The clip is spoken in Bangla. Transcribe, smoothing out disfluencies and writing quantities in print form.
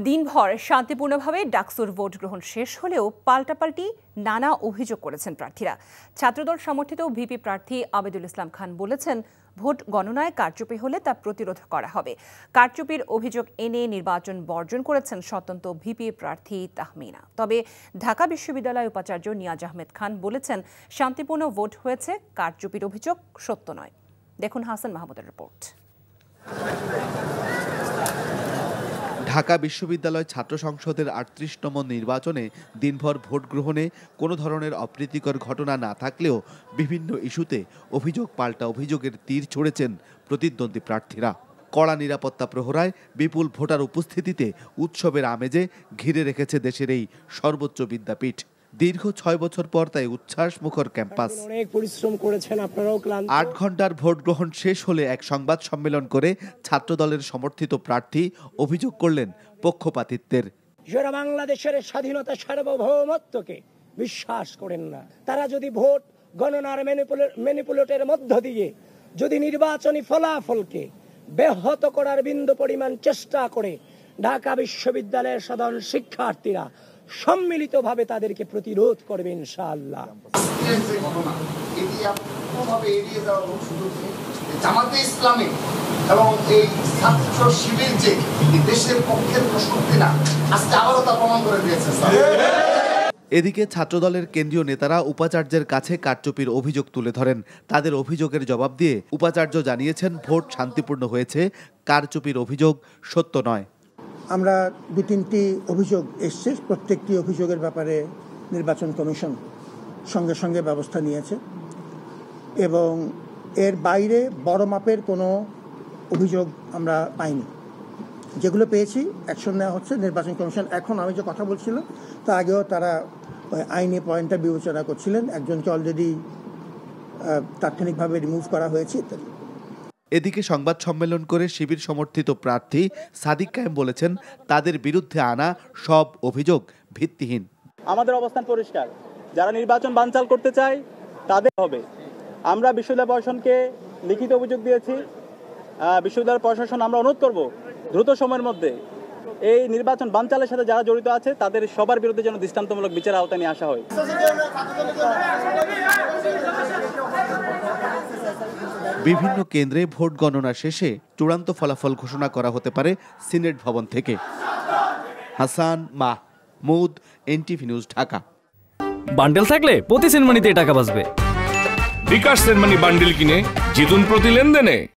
দিনভর শান্তিপূর্ণভাবে ডাকসুর ভোট গ্রহণ শেষ হলেও পাল্টাপাল্টি নানা অভিযোগ করেছেন প্রার্থীরা। ছাত্রদল সমর্থিত ভিপি প্রার্থী আবেদুল ইসলাম খান বলেছেন, ভোট গণনায় কারচুপি হলে তা প্রতিরোধ করা হবে। কারচুপির অভিযোগ এনে নির্বাচন বর্জন করেছেন স্বতন্ত্র ভিপি প্রার্থী তাহমিনা। তবে ঢাকা বিশ্ববিদ্যালয় উপাচার্য নিয়াজ আহমেদ খান বলেছেন, শান্তিপূর্ণ ভোট হয়েছে, কারচুপির অভিযোগ সত্য নয়। দেখুন হাসান মাহমুদের রিপোর্ট। ঢাকা বিশ্ববিদ্যালয় ছাত্র সংসদের ৩৮তম নির্বাচনে দিনভর ভোট গ্রহণে কোনো ধরনের অপ্রীতিকর ঘটনা না থাকলেও বিভিন্ন ইস্যুতে অভিযোগ পাল্টা অভিযোগের তীর ছুঁড়েছেন প্রতিদ্বন্দ্বী প্রার্থীরা। কড়া নিরাপত্তা প্রহরায় বিপুল ভোটার উপস্থিতিতে উৎসবের আমেজে ঘিরে রেখেছে দেশের এই সর্বোচ্চ বিদ্যাপীঠ। দীর্ঘ ৬ বছর পর তাই উচ্ছ্বাস মুখর ক্যাম্পাস। অনেক পরিশ্রম করেছেন আপনারাও। ৮ ঘন্টার ভোট গ্রহণ শেষ হলে এক সংবাদ সম্মেলন করে ছাত্রদলের সমর্থিত প্রার্থী অভিযোগ করলেন পক্ষপাতিত্বের। যারা বাংলাদেশের স্বাধীনতা সার্বভৌমত্বকে বিশ্বাস করেন না, তারা যদি ভোট গণনার ম্যানিপুলেটের মধ্য দিয়ে যদি নির্বাচনী ফলাফলকে ব্যাহত করার বিন্দু পরিমাণ চেষ্টা করে, ঢাকা বিশ্ববিদ্যালয়ের সাধারণ শিক্ষার্থীরা সম্মিলিতভাবে তাদেরকে প্রতিরোধ করবে ইনশাআল্লাহ। জামাতে ইসলামী এবং এই ছাত্র শিবির যে দেশের পক্ষের শক্তি না, আজকে আবারও তা প্রমাণ করে দিয়েছে। এদিকে ছাত্রদলের কেন্দ্রীয় নেতারা উপাচার্যের কাছে কারচুপির অভিযোগ তুলে ধরেন। তাদের অভিযোগের জবাব দিয়ে উপাচার্য জানিয়েছেন, ভোট শান্তিপূর্ণ হয়েছে, কারচুপির অভিযোগ সত্য নয়। আমরা ২-৩টি অভিযোগ এসছে, প্রত্যেকটি অভিযোগের ব্যাপারে নির্বাচন কমিশন সঙ্গে সঙ্গে ব্যবস্থা নিয়েছে এবং এর বাইরে বড় মাপের কোনো অভিযোগ আমরা পাইনি। যেগুলো পেয়েছি অ্যাকশন নেওয়া হচ্ছে। নির্বাচন কমিশন এখন আমি যে কথা বলছিলাম তা আগেও তারা আইনি পয়েন্টটা বিবেচনা করছিলেন। একজনকে অলরেডি তাৎক্ষণিকভাবে রিমুভ করা হয়েছে ইত্যাদি। এদিকে সংবাদ সম্মেলন করে শিবির সমর্থিত প্রার্থী সাদিক কায়েম বলেছেন, তাদের বিরুদ্ধে আনা সব অভিযোগ ভিত্তিহীন। আমাদের অবস্থান পরিষ্কার, যারা নির্বাচন বানচাল করতে চায় তাদের হবে। আমরা বিশ্ববিদ্যালয় প্রশাসনকে লিখিত অভিযোগ দিয়েছি। বিশ্ববিদ্যালয় প্রশাসন আমরা অনুরোধ করব দ্রুত সময়ের মধ্যে এই নির্বাচন বানচালের সাথে যারা জড়িত আছে তাদের সবার বিরুদ্ধে যেন দৃষ্টান্তমূলক বিচার আওতায় নিয়ে আসা হয়। বিভিন্ন কেন্দ্রে ভোট গণনা শেষে চূড়ান্ত ফলাফল ঘোষণা করা হতে পারে সিনেট ভবন থেকে। Hasan Mahmud, NTV news, Dhaka. Bundle থাকলে প্রতি সেনমানিতে টাকা বাঁচবে। বিকাশ সেনমানি বান্ডেল কিনে জিতুন প্রতি লেনদেনে।